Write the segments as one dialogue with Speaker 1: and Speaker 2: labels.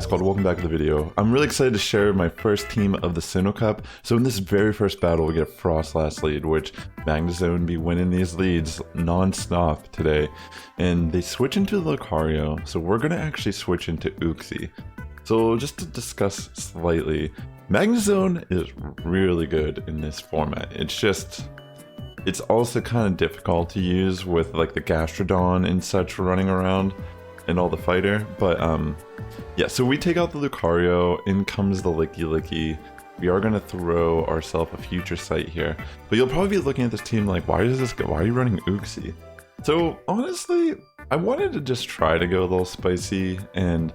Speaker 1: Sass Squad, welcome back to the video. I'm really excited to share my first team of the SINNOH Cup. So in this very first battle, we get a Frostlass lead, which Magnezone be winning these leads non-stop today. And they switch into Lucario, so we're gonna actually switch into Uxie. So just to discuss slightly, Magnezone is really good in this format. It's also kind of difficult to use with like the Gastrodon and such running around and all the fighter, but yeah, so we take out the Lucario, in comes the Licky. We are gonna throw ourselves a future sight here, but you'll probably be looking at this team like, why are you running Uxie? So honestly, I wanted to just try to go a little spicy, and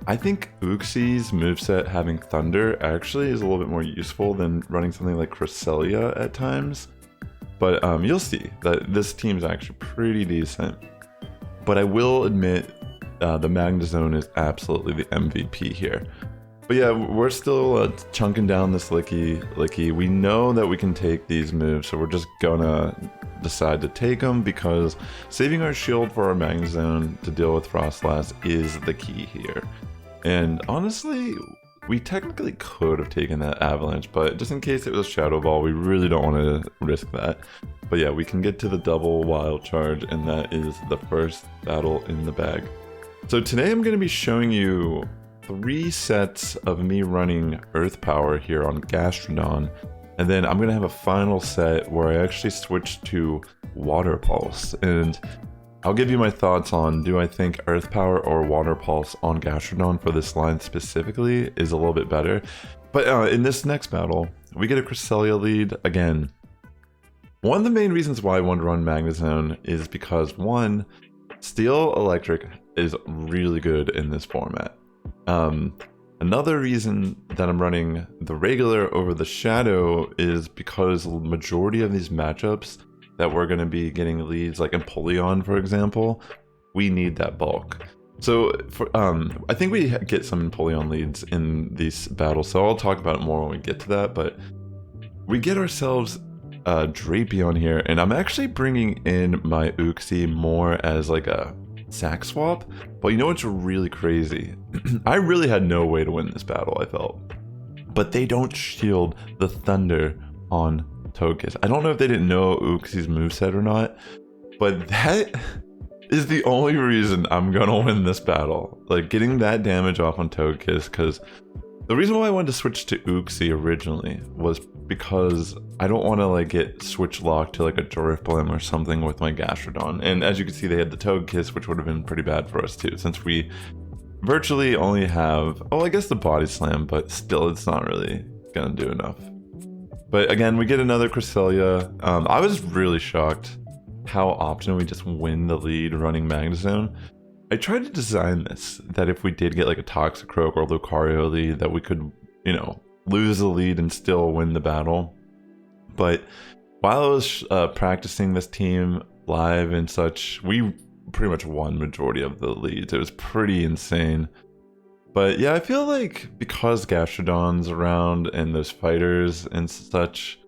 Speaker 1: I think Uxie's moveset having Thunder actually is a little bit more useful than running something like Cresselia at times. But you'll see that this team is actually pretty decent. But I will admit the Magnezone is absolutely the MVP here. But yeah, we're still chunking down this Licky. We know that we can take these moves, so we're just gonna decide to take them because saving our shield for our Magnezone to deal with Frostlass is the key here. And honestly, we technically could have taken that Avalanche, but just in case it was Shadow Ball, we really don't want to risk that. But yeah, we can get to the double wild charge, and that is the first battle in the bag. So today I'm going to be showing you 3 sets of me running Earth Power here on Gastrodon, and then I'm going to have a final set where I actually switch to Water Pulse, and I'll give you my thoughts on, do I think Earth Power or Water Pulse on Gastrodon for this line specifically is a little bit better. But in this next battle, we get a Cresselia lead again. One of the main reasons why I wanted to run Magnezone is because, one, Steel Electric is really good in this format. Another reason that I'm running the regular over the Shadow is because the majority of these matchups that we're going to be getting leads, like Empoleon for example, we need that bulk. So for, I think we get some Empoleon leads in these battles, so I'll talk about it more when we get to that, but we get ourselves Drapion here, and I'm actually bringing in my Uxie more as like a sack swap. But you know what's really crazy? I really had no way to win this battle, I felt. But they don't shield the Thunder on Togekiss. I don't know if they didn't know Uxie's moveset or not, but that is the only reason I'm gonna win this battle. Like, getting that damage off on Togekiss, because the reason why I wanted to switch to Uxie originally was because I don't want to like get switch locked to like a Drifblim or something with my Gastrodon. And as you can see, they had the Togekiss, which would have been pretty bad for us too, since we virtually only have, oh, I guess the Body Slam, but still it's not really gonna do enough. But again, we get another Cresselia. I was really shocked how often we just win the lead running Magnezone. I tried to design this that if we did get like a Toxicroak or Lucario lead, that we could, you know, lose the lead and still win the battle. But while I was practicing this team live and such, we pretty much won majority of the leads. It was pretty insane. But yeah, I feel like because Gastrodon's around and those fighters and such,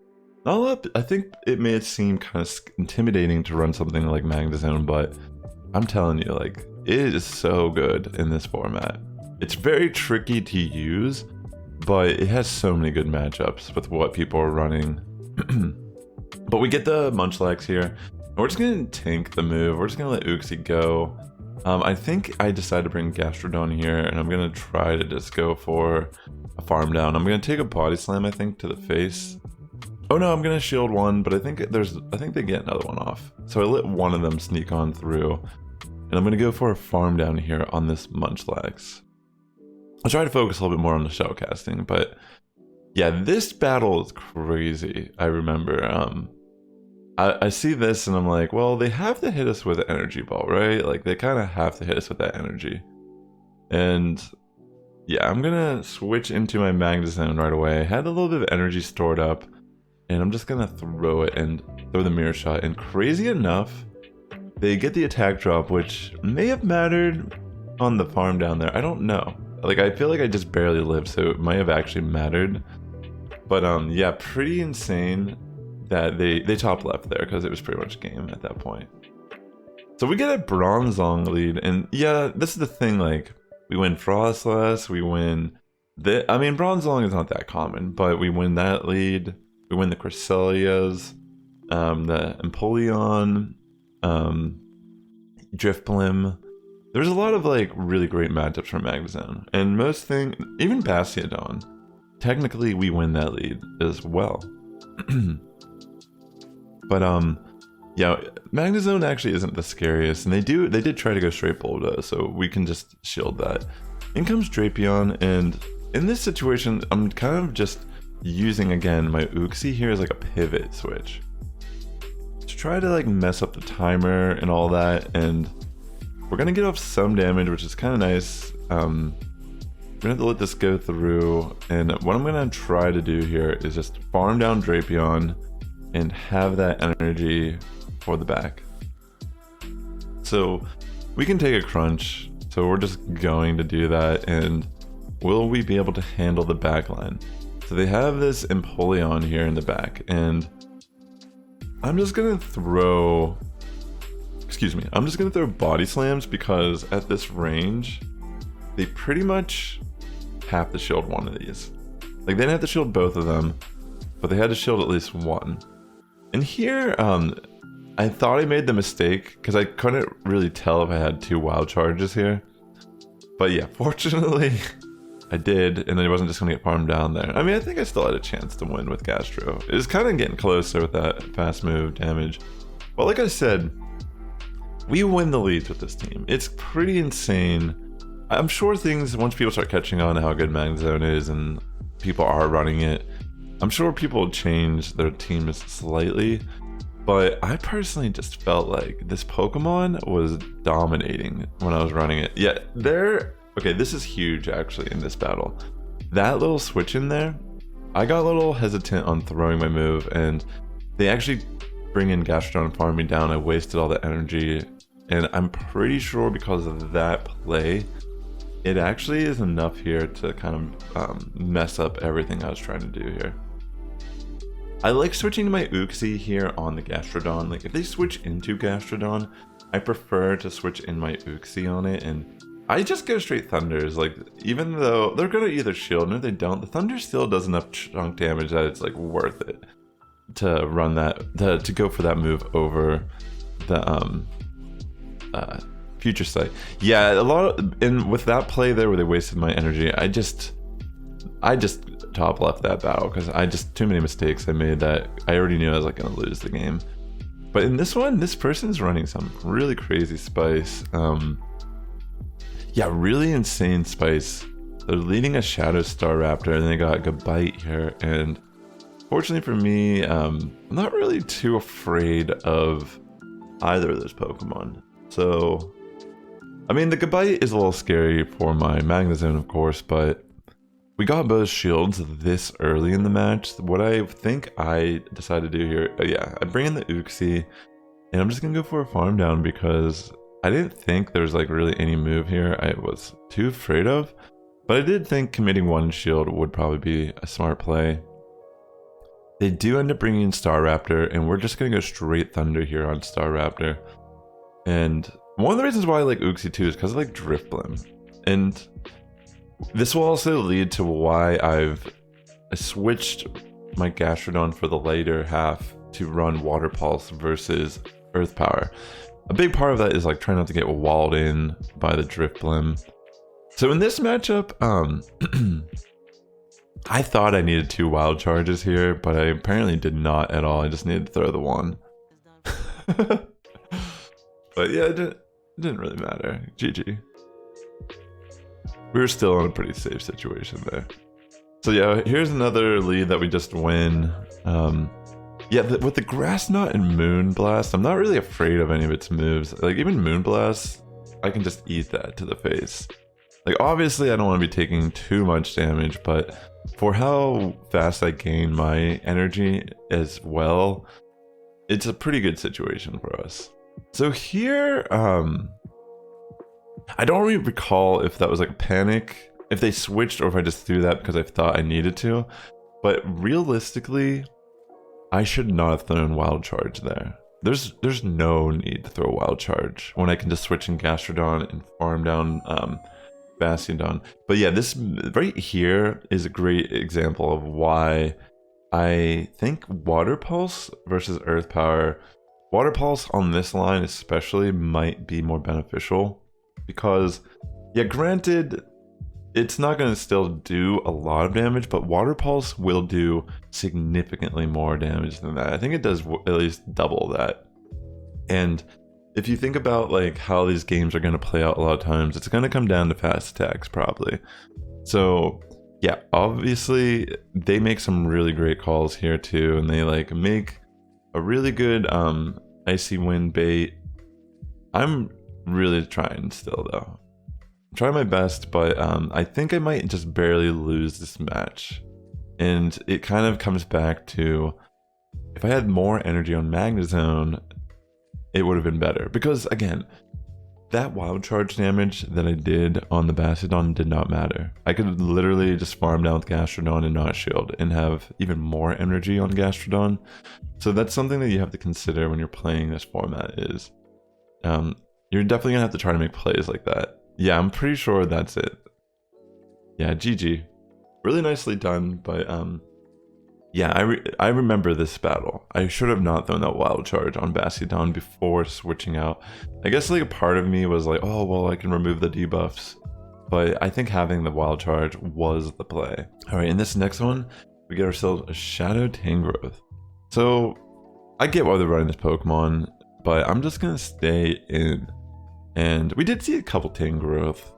Speaker 1: not a lot, I think it may seem kind of intimidating to run something like Magnezone, but I'm telling you, like, it is so good in this format. It's very tricky to use, but it has so many good matchups with what people are running. But we get the Munchlax here, and we're just gonna tank the move. We're just gonna let Uxie go. I think I decided to bring Gastrodon here, and I'm gonna try to just go for a farm down. I'm gonna take a Body Slam, I think, to the face. Oh no, I'm gonna shield one, but I think they get another one off. So I let one of them sneak on through, and I'm gonna go for a farm down here on this Munchlax. I'll try to focus a little bit more on the shell casting, but yeah, this battle is crazy. I remember, I see this and I'm like, well, they have to hit us with an energy ball, right? Like, they kind of have to hit us with that energy. And yeah, I'm gonna switch into my Magnezone right away. I had a little bit of energy stored up, and I'm just gonna throw it and throw the Mirror Shot. And crazy enough, they get the attack drop, which may have mattered on the farm down there. I don't know. Like, I feel like I just barely lived, so it might have actually mattered. But yeah, pretty insane that they top left there, because it was pretty much game at that point. So we get a Bronzong lead, and yeah, this is the thing, like, We win Frostlass, we win I mean, Bronzong is not that common, but we win that lead. We win the Cresselias, the Empoleon, Drifblim. There's a lot of like really great matchups for Magnezone, and most thing, even Bastiodon, technically we win that lead as well. But yeah, Magnezone actually isn't the scariest, and they did try to go straight Bulba, so we can just shield that. In comes Drapion, and in this situation, I'm kind of just using again my Uxie here as like a pivot switch to try to like mess up the timer and all that, and we're gonna get off some damage, which is kind of nice. We're gonna have to let this go through, and what I'm gonna try to do here is just farm down Drapion and have that energy for the back. So we can take a crunch, so we're just going to do that, and will we be able to handle the back line? So they have this Empoleon here in the back, and I'm just gonna throw, I'm just gonna throw body slams, because at this range, they pretty much have to shield one of these. Like, they didn't have to shield both of them, but they had to shield at least one. And here, I thought I made the mistake, because I couldn't really tell if I had 2 wild charges here. But yeah, fortunately, I did, and then I wasn't just going to get farmed down there. I mean, I think I still had a chance to win with Gastro. It was kind of getting closer with that fast move damage. But like I said, we win the leads with this team. It's pretty insane. I'm sure once people start catching on to how good Magnezone is and people are running it, I'm sure people will change their teams slightly. But I personally just felt like this Pokemon was dominating when I was running it. Yeah, okay, this is huge actually in this battle. That little switch in there, I got a little hesitant on throwing my move, and they actually bring in Gastrodon and farm me down. I wasted all the energy, and I'm pretty sure because of that play, it actually is enough here to kind of mess up everything I was trying to do here. I like switching to my Uxie here on the Gastrodon. Like, if they switch into Gastrodon, I prefer to switch in my Uxie on it, and I just go straight Thunders. Like, even though they're gonna either shield, and if they don't, the Thunder still does enough chunk damage that it's like worth it to run that, to go for that move over the Future Sight. Yeah, and with that play there where they wasted my energy, I just top left that battle because too many mistakes I made that I already knew I was like gonna lose the game. But in this one, this person's running some really crazy spice. Yeah, really insane spice. They're leading a Shadow Star Raptor, and they got Gabite here. And fortunately for me, I'm not really too afraid of either of those Pokemon. So, I mean, the Gabite is a little scary for my Magnezone, of course, but we got both shields this early in the match. What I think I decided to do here, yeah, I bring in the Uxie, and I'm just gonna go for a farm down because I didn't think there was like really any move here I was too afraid of, but I did think committing one shield would probably be a smart play. They do end up bringing in Staraptor, and we're just gonna go straight Thunder here on Staraptor. And one of the reasons why I like Uxie too is because I like Drifblim, and this will also lead to why I switched my Gastrodon for the later half to run Water Pulse versus Earth Power. A big part of that is like trying not to get walled in by the Drifblim. So in this matchup, I thought I needed 2 wild charges here, but I apparently did not at all. I just needed to throw the 1. But yeah, it didn't really matter. GG. We were still in a pretty safe situation there. So yeah, here's another lead that we just win. Yeah, with the Grass Knot and Moonblast, I'm not really afraid of any of its moves. Like, even Moonblast, I can just eat that to the face. Like, obviously I don't want to be taking too much damage, but for how fast I gain my energy as well, it's a pretty good situation for us. So here, I don't really recall if that was like a panic, if they switched, or if I just threw that because I thought I needed to. But realistically, I should not have thrown Wild Charge there. There's no need to throw a Wild Charge when I can just switch in Gastrodon and farm down Gastrodon. But yeah, this right here is a great example of why I think Water Pulse versus Earth Power, Water Pulse on this line especially might be more beneficial because, yeah, granted, it's not going to still do a lot of damage, but Water Pulse will do significantly more damage than that. I think it does at least double that. And if you think about like how these games are going to play out a lot of times, it's going to come down to fast attacks probably. So yeah, obviously they make some really great calls here too, and they like make a really good Icy Wind bait. I'm really trying still though. I'm trying my best, but I think I might just barely lose this match. And it kind of comes back to, if I had more energy on Magnezone, it would have been better. Because again, that wild charge damage that I did on the Gastrodon did not matter. I could literally just farm down with Gastrodon and not shield and have even more energy on Gastrodon. So that's something that you have to consider when you're playing this format is, you're definitely gonna have to try to make plays like that. Yeah, I'm pretty sure that's it. Yeah, GG. Really nicely done, but yeah, I remember this battle. I should have not thrown that wild charge on Gastrodon before switching out. I guess like a part of me was like, oh, well, I can remove the debuffs. But I think having the wild charge was the play. All right, in this next one, we get ourselves a Shadow Tangrowth. So I get why they're running this Pokemon, but I'm just gonna stay in. And we did see a couple Tangrowth,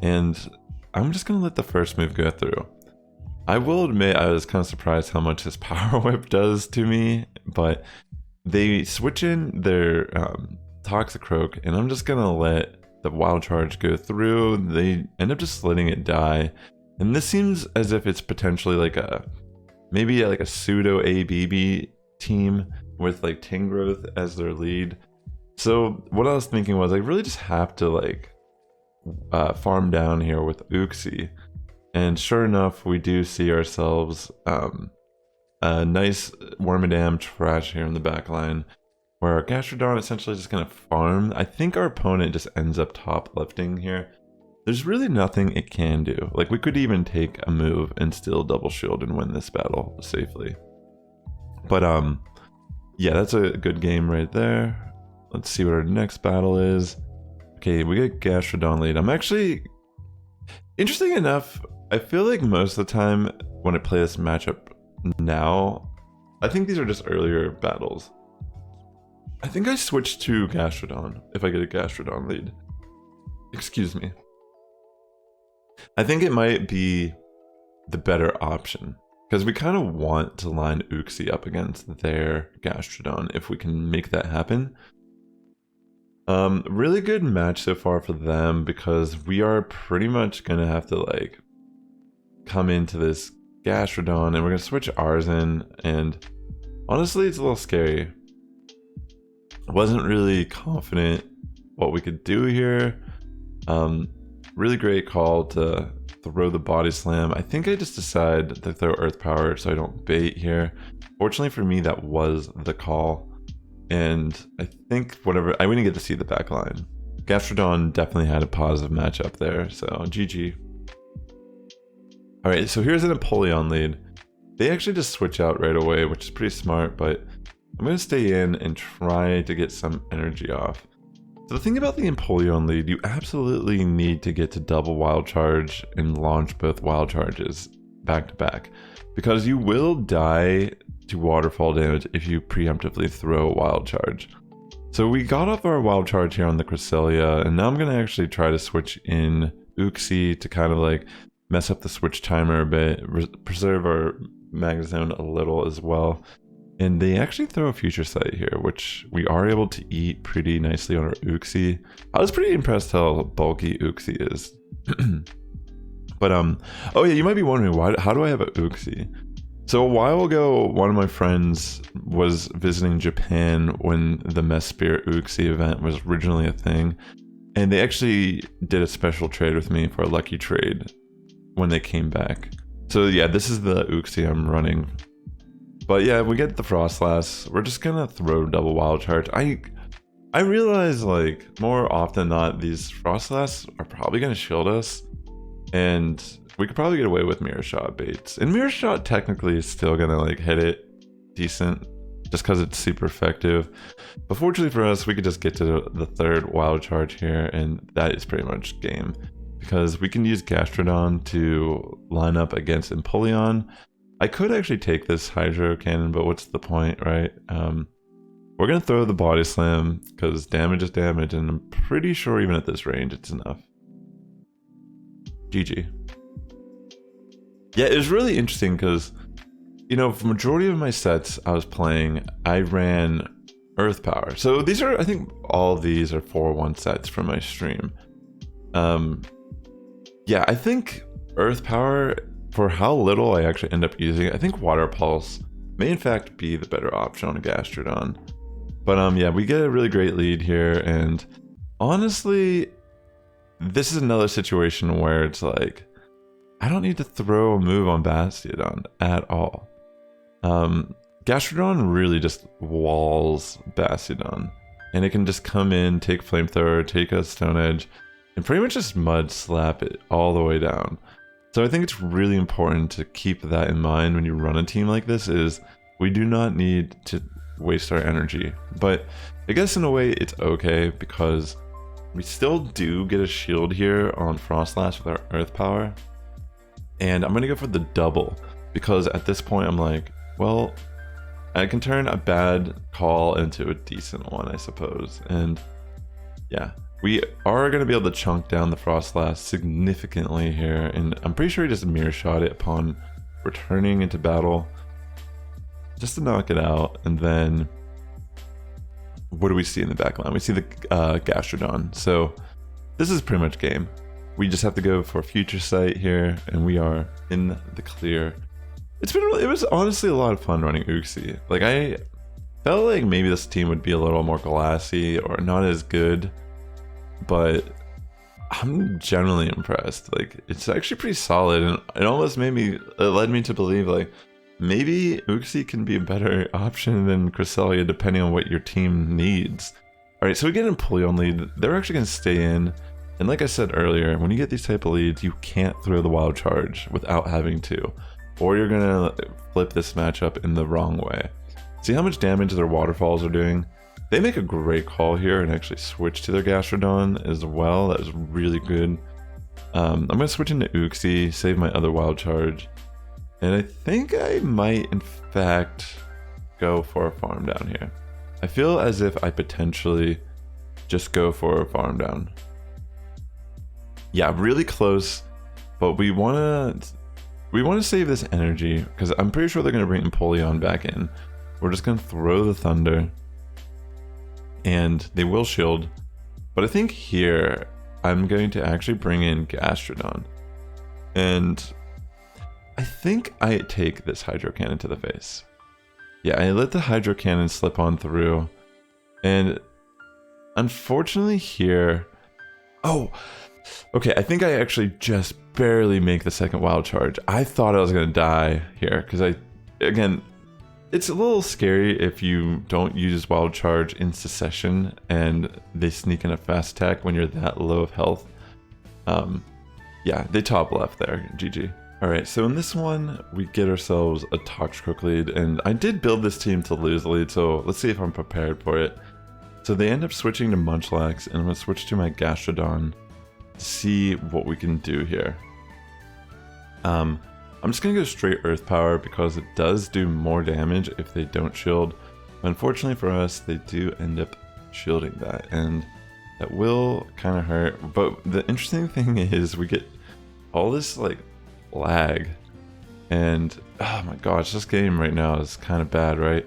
Speaker 1: and I'm just gonna let the first move go through. I will admit I was kind of surprised how much this Power Whip does to me, but they switch in their Toxicroak, and I'm just gonna let the Wild Charge go through. They end up just letting it die, and this seems as if it's potentially like maybe like a pseudo ABB team with like Tangrowth as their lead. So what I was thinking was I really just have to like farm down here with Uxie. And sure enough, we do see ourselves a nice Wormadam trash here in the back line, where our Gastrodon essentially just going to farm. I think our opponent just ends up top lifting here. There's really nothing it can do. Like, we could even take a move and still double shield and win this battle safely. But yeah, that's a good game right there. Let's see what our next battle is. Okay, we get Gastrodon lead. I'm actually, interesting enough, I feel like most of the time when I play this matchup now, I think these are just earlier battles. I think I switch to Gastrodon if I get a Gastrodon lead. Excuse me. I think it might be the better option, because we kind of want to line Uxie up against their Gastrodon if we can make that happen. Really good match so far for them, because we are pretty much gonna have to like come into this Gastrodon and we're gonna switch ours in, and honestly it's a little scary. I wasn't really confident what we could do here. Really great call to throw the body slam. I think I just decided to throw earth power so I don't bait here. Fortunately for me, that was the call. And I think whatever, I didn't get to see the back line. Gastrodon definitely had a positive matchup there, so GG. Alright, so here's an Empoleon lead. They actually just switch out right away, which is pretty smart, but I'm going to stay in and try to get some energy off. So the thing about the Empoleon lead, you absolutely need to get to double wild charge and launch both wild charges back to back, because you will die to waterfall damage if you preemptively throw a wild charge. So we got off our wild charge here on the Cresselia, and now I'm going to actually try to switch in Uxie to kind of like mess up the switch timer a bit, preserve our Magnezone a little as well. And they actually throw a Future Sight here, which we are able to eat pretty nicely on our Uxie. I was pretty impressed how bulky Uxie is. But oh yeah, you might be wondering, how do I have a Uxie? So a while ago, one of my friends was visiting Japan when the Mess Spirit Uxie event was originally a thing, and they actually did a special trade with me for a lucky trade when they came back. So yeah, this is the Uxie I'm running. But yeah, we get the Frostlass. We're just gonna throw double wild charge. I realize, like, more often than not, these Frostlass are probably going to shield us, and we could probably get away with Mirror Shot baits. And Mirror Shot technically is still going to, like, hit it decent, just because it's super effective. But fortunately for us, we could just get to the third wild charge here, and that is pretty much game. Because we can use Gastrodon to line up against Empoleon. I could actually take this Hydro Cannon, but what's the point, right? We're going to throw the Body Slam, because damage is damage, and I'm pretty sure even at this range it's enough. GG. Yeah, it was really interesting, because, you know, for the majority of my sets I was playing, I ran Earth Power. So these are, I think all of these are 4-1 sets from my stream. Yeah, I think Earth Power, for how little I actually end up using it, I think Water Pulse may in fact be the better option on a Gastrodon. But yeah, we get a really great lead here, and honestly, this is another situation where it's like, I don't need to throw a move on Bastiodon at all. Gastrodon really just walls Bastiodon, and it can just come in, take Flamethrower, take a Stone Edge, and pretty much just Mud Slap it all the way down. So I think it's really important to keep that in mind when you run a team like this, is we do not need to waste our energy. But I guess in a way it's okay, because we still do get a shield here on Frostlass with our Earth Power. And I'm going to go for the double, because at this point I'm like, well, I can turn a bad call into a decent one, I suppose. And yeah, we are going to be able to chunk down the Frostlass significantly here, and I'm pretty sure he just Mirror Shot it upon returning into battle, just to knock it out. And then, what do we see in the back line? We see the Gastrodon. So this is pretty much game. We just have to go for Future Sight here, and we are in the clear. It was honestly a lot of fun running Uxie. Like, I felt like maybe this team would be a little more glassy or not as good, but I'm generally impressed. Like, it's actually pretty solid, and it almost led me to believe, like, maybe Uxie can be a better option than Cresselia depending on what your team needs. Alright, so we get an Empoleon lead. They're actually going to stay in, and like I said earlier, when you get these type of leads, you can't throw the Wild Charge without having to, or you're going to flip this matchup in the wrong way. See how much damage their Waterfalls are doing? They make a great call here and actually switch to their Gastrodon as well. That was really good. I'm going to switch into Uxie, save my other Wild Charge. And I think I might, in fact, go for a Farm Down here. I feel as if I potentially just go for a Farm Down. Yeah, really close, but we want to save this energy, because I'm pretty sure they're going to bring Empoleon back in. We're just going to throw the Thunder, and they will shield. But I think here, I'm going to actually bring in Gastrodon. And I think I take this Hydro Cannon to the face. Yeah, I let the Hydro Cannon slip on through. And unfortunately here... Oh, okay, I think I actually just barely make the second Wild Charge. I thought I was going to die here, because again, it's a little scary if you don't use Wild Charge in succession and they sneak in a fast attack when you're that low of health. Yeah, they top left there. GG. Alright, so in this one, we get ourselves a Toxicroak lead, and I did build this team to lose the lead, so let's see if I'm prepared for it. So they end up switching to Munchlax, and I'm going to switch to my Gastrodon to see what we can do here. I'm just going to go straight Earth Power, because it does do more damage if they don't shield. But unfortunately for us, they do end up shielding that, and that will kind of hurt. But the interesting thing is we get all this like lag, and oh my gosh, this game right now is kind of bad, right?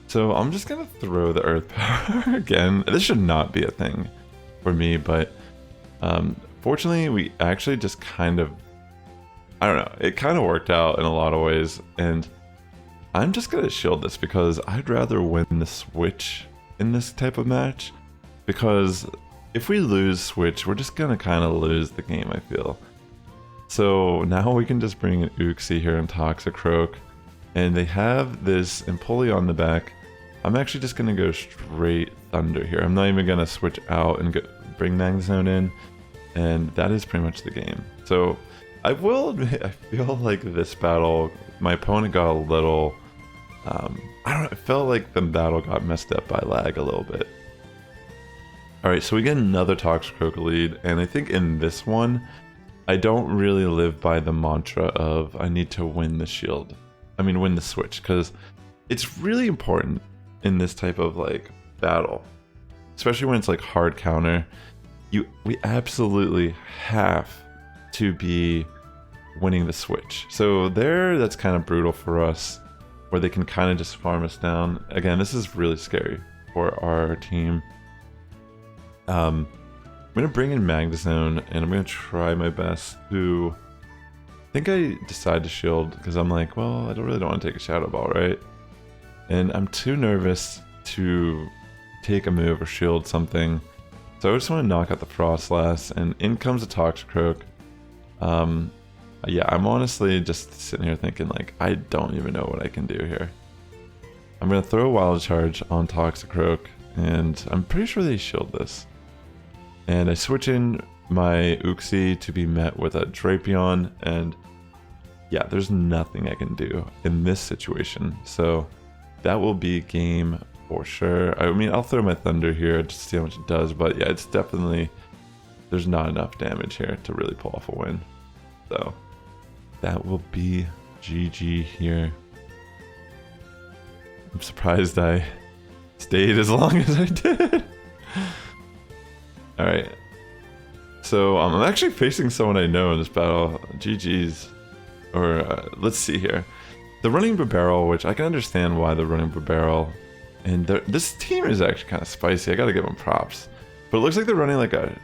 Speaker 1: So I'm just gonna throw the Earth Power again. This should not be a thing for me, but fortunately we actually just kind of, I don't know, it kind of worked out in a lot of ways, and I'm just gonna shield this because I'd rather win the Switch in this type of match, because if we lose Switch, we're just gonna kind of lose the game, I feel. So now we can just bring in Uxie here and Toxicroak, and they have this Empoleon on the back. I'm actually just gonna go straight Thunder here. I'm not even gonna switch out and bring Magnezone in, and that is pretty much the game. So I will admit, I feel like this battle, my opponent got a little, I don't know, it felt like the battle got messed up by lag a little bit. Alright, so we get another Toxicroak lead, and I think in this one, I don't really live by the mantra of I need to win the shield. I mean, win the switch, because it's really important in this type of like battle, especially when it's like hard counter. We absolutely have to be winning the switch. So there, that's kind of brutal for us, where they can kind of just farm us down. Again, this is really scary for our team. I'm gonna bring in Magnezone, and I'm gonna try my best to. I think I decide to shield because I'm like, well, I don't want to take a Shadow Ball, right? And I'm too nervous to take a move or shield something. So I just want to knock out the Frostlass, and in comes a Toxicroak. Yeah, I'm honestly just sitting here thinking like, I don't even know what I can do here. I'm gonna throw a Wild Charge on Toxicroak, and I'm pretty sure they shield this. And I switch in my Uxie to be met with a Drapion, and yeah, there's nothing I can do in this situation. So that will be game for sure. I mean, I'll throw my Thunder here just to see how much it does, but yeah, it's definitely, there's not enough damage here to really pull off a win. So that will be GG here. I'm surprised I stayed as long as I did. Alright. So I'm actually facing someone I know in this battle. GG's. Or let's see here. The running Barbarrel, which I can understand why the running Barbarrel. And this team is actually kind of spicy. I gotta give them props. But it looks like they're running like a...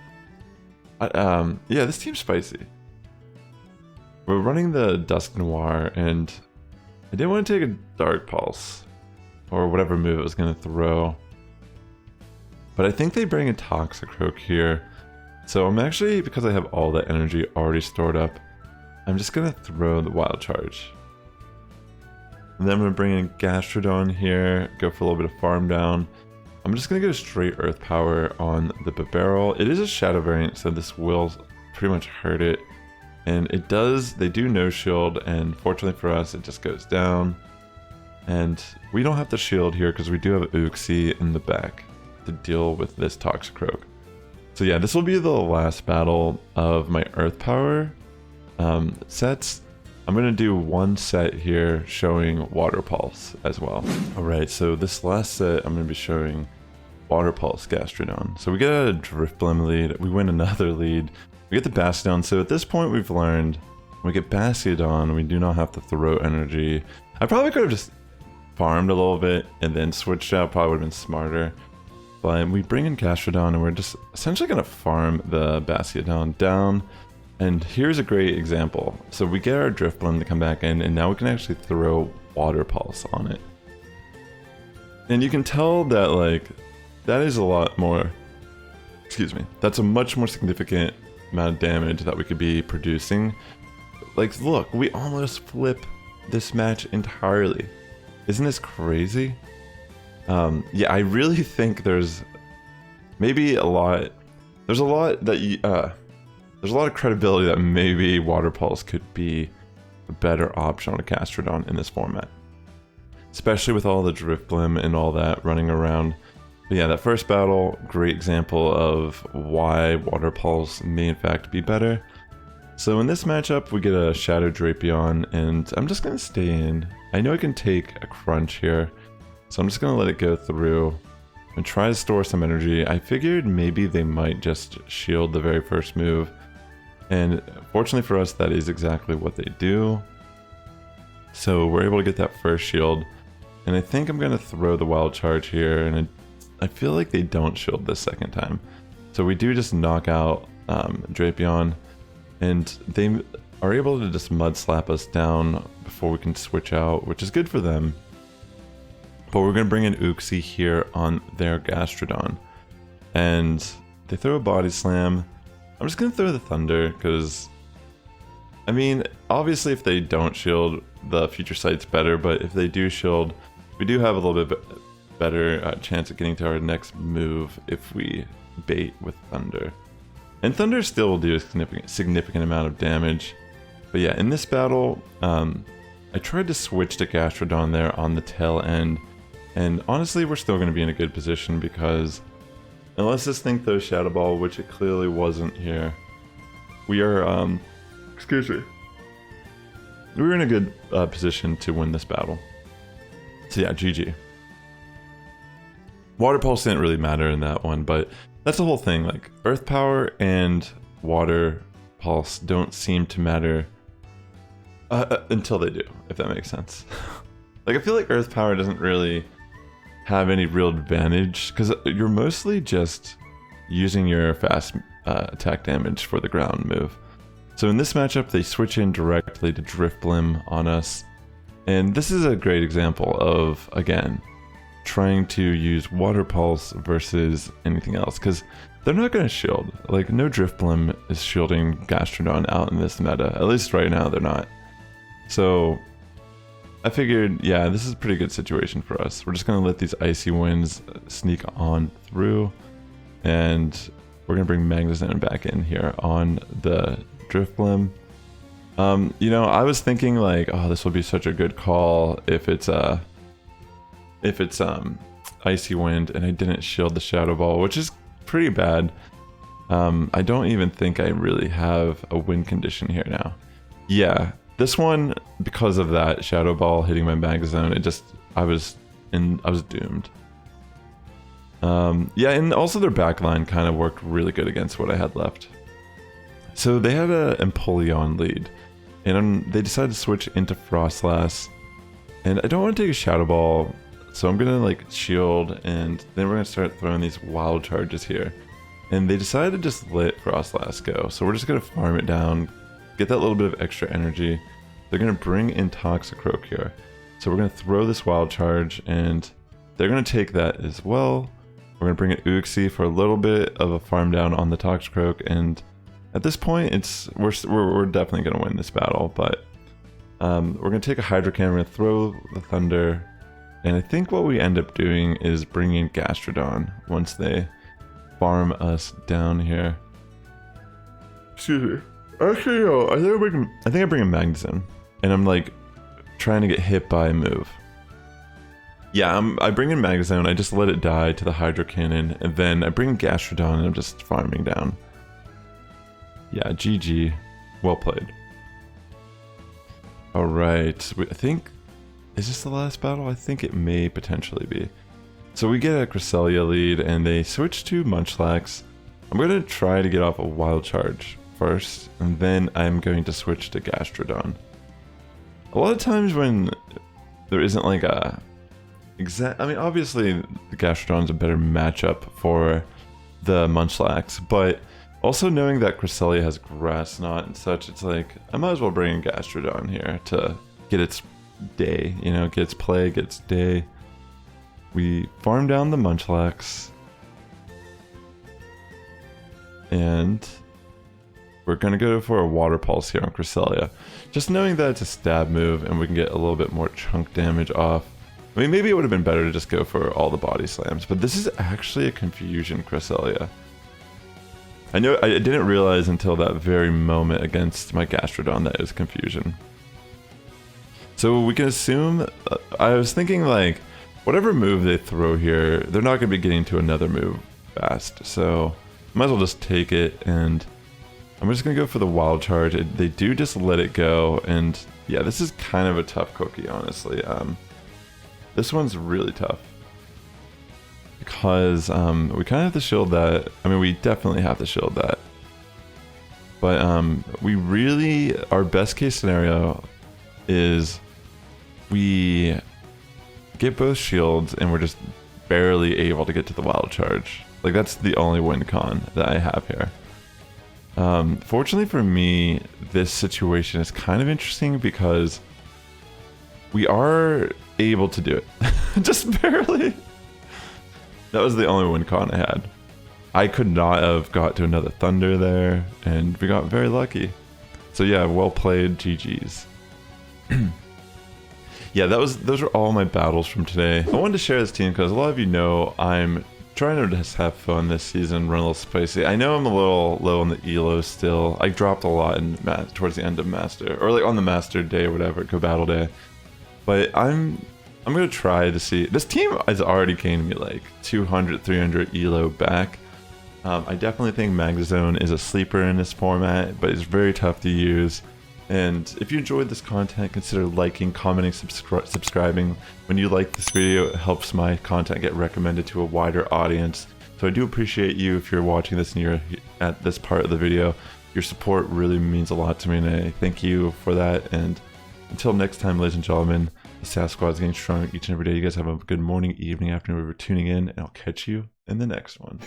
Speaker 1: yeah, this team's spicy. We're running the Dusk Noir, and I didn't want to take a Dark Pulse. Or whatever move it was going to throw. But I think they bring a Toxicroak here. So I'm actually, because I have all that energy already stored up, I'm just going to throw the Wild Charge. And then I'm going to bring in Gastrodon here, go for a little bit of farm down. I'm just going to go straight Earth Power on the Barbarrel. It is a Shadow variant, so this will pretty much hurt it. And it does, they do no shield, and fortunately for us, it just goes down. And we don't have to shield here because we do have Uxie in the back to deal with this Toxicroak. So yeah, this will be the last battle of my Earth Power sets. I'm going to do one set here showing Water Pulse as well. Alright, so this last set I'm going to be showing Water Pulse Gastrodon. So we get a Drifblim lead, we win another lead, we get the Bastiodon. So at this point we've learned when we get Bastiodon, we do not have to throw energy. I probably could have just farmed a little bit and then switched out, probably would have been smarter. But we bring in Gastrodon and we're just essentially going to farm the Bastiodon down. And here's a great example. So we get our Drifblim to come back in, and now we can actually throw Water Pulse on it. And you can tell that like, that is a lot more, excuse me, that's a much more significant amount of damage that we could be producing. Like look, we almost flip this match entirely. Isn't this crazy? Yeah, I really think there's maybe a lot. There's a lot that there's a lot of credibility that maybe Water Pulse could be a better option on a Gastrodon in this format, especially with all the Drifblim and all that running around. But yeah, that first battle, great example of why Water Pulse may in fact be better. So in this matchup, we get a Shadow Drapion, and I'm just going to stay in. I know I can take a crunch here, so I'm just going to let it go through and try to store some energy. I figured maybe they might just shield the very first move, and fortunately for us, that is exactly what they do. So we're able to get that first shield, and I think I'm going to throw the Wild Charge here, and I feel like they don't shield this second time. So we do just knock out Drapion, and they are able to just mud slap us down before we can switch out, which is good for them. But we're going to bring in Uxie here on their Gastrodon, and they throw a Body Slam. I'm just going to throw the Thunder because, I mean, obviously if they don't shield, the Future Sight's better, but if they do shield, we do have a little bit better chance at getting to our next move if we bait with Thunder. And Thunder still will do a significant amount of damage. But yeah, in this battle, I tried to switch to Gastrodon there on the tail end. And honestly, we're still going to be in a good position because unless this thing throws Shadow Ball, which it clearly wasn't here, we are, excuse me. We're in a good position to win this battle. So yeah, GG. Water Pulse didn't really matter in that one, but that's the whole thing. Like, Earth Power and Water Pulse don't seem to matter until they do, if that makes sense. Like, I feel like Earth Power doesn't really have any real advantage, because you're mostly just using your fast attack damage for the ground move. So in this matchup, they switch in directly to Drifblim on us. And this is a great example of, again, trying to use Water Pulse versus anything else, because they're not going to shield. Like, no Drifblim is shielding Gastrodon out in this meta. At least right now, they're not. So I figured, yeah, this is a pretty good situation for us. We're just going to let these Icy Winds sneak on through, and we're going to bring Magnezone back in here on the Drifblim. You know, I was thinking like, oh, this will be such a good call if it's Icy Wind, and I didn't shield the Shadow Ball, which is pretty bad. I don't even think I really have a win condition here now. Yeah, this one, because of that Shadow Ball hitting my Magnezone, I was doomed. Yeah, and also their backline kind of worked really good against what I had left. So they had a Empoleon lead, and they decided to switch into Frostlass, and I don't want to take a Shadow Ball, so I'm gonna like shield, and then we're gonna start throwing these wild charges here. And they decided to just let Frostlass go, so we're just gonna farm it down, get that little bit of extra energy. They're gonna bring in Toxicroak here, so we're gonna throw this wild charge, and they're gonna take that as well. We're gonna bring in Uxie for a little bit of a farm down on the Toxicroak, and at this point, we're definitely gonna win this battle. But we're gonna take a Hydro Cannon, we're gonna throw the Thunder, and I think what we end up doing is bringing in Gastrodon once they farm us down here. Excuse me. Actually, no, I think I bring a Magnezone, and I'm like trying to get hit by a move. Yeah, I bring in Magnezone, I just let it die to the Hydro Cannon, and then I bring in Gastrodon, and I'm just farming down. Yeah, GG. Well played. Alright, I think... Is this the last battle? I think it may potentially be. So we get a Cresselia lead, and they switch to Munchlax. I'm going to try to get off a Wild Charge first, and then I'm going to switch to Gastrodon. A lot of times when there isn't like a... I mean, obviously the Gastrodon's a better matchup for the Munchlax, but also knowing that Cresselia has Grass Knot and such, it's like, I might as well bring in Gastrodon here to get its day, you know, get its play, get its day. We farm down the Munchlax, and we're gonna go for a Water Pulse here on Cresselia. Just knowing that it's a stab move and we can get a little bit more chunk damage off. I mean, maybe it would have been better to just go for all the body slams, but this is actually a Confusion Cresselia. I know I didn't realize until that very moment against my Gastrodon that it was Confusion. So we can assume, I was thinking like, whatever move they throw here, they're not going to be getting to another move fast, so might as well just take it, and I'm just going to go for the Wild Charge. They do just let it go, and yeah, this is kind of a tough cookie, honestly. This one's really tough, because we kind of have to shield that. I mean, we definitely have to shield that, but we really, our best case scenario is we get both shields and we're just barely able to get to the Wild Charge. Like, that's the only win con that I have here. Fortunately for me, this situation is kind of interesting because we are able to do it. Just barely. That was the only win con I had. I could not have got to another Thunder there, and we got very lucky. So yeah, well played, GG's. yeah, those are all my battles from today. I wanted to share this team because a lot of you know I'm trying to just have fun this season, run a little spicy. I know I'm a little low on the elo still. I dropped a lot in towards the end of Master, or like on the Master day or whatever, go battle day. But I'm gonna try to see. This team has already gained me like 200, 300 elo back. I definitely think Magnezone is a sleeper in this format, but it's very tough to use. And if you enjoyed this content, consider liking, commenting, subscribing. When you like this video, it helps my content get recommended to a wider audience. So I do appreciate you if you're watching this and you're at this part of the video. Your support really means a lot to me, and I thank you for that. And until next time, ladies and gentlemen, the Sass Squad is getting stronger each and every day. You guys have a good morning, evening, afternoon, wherever you're tuning in, and I'll catch you in the next one.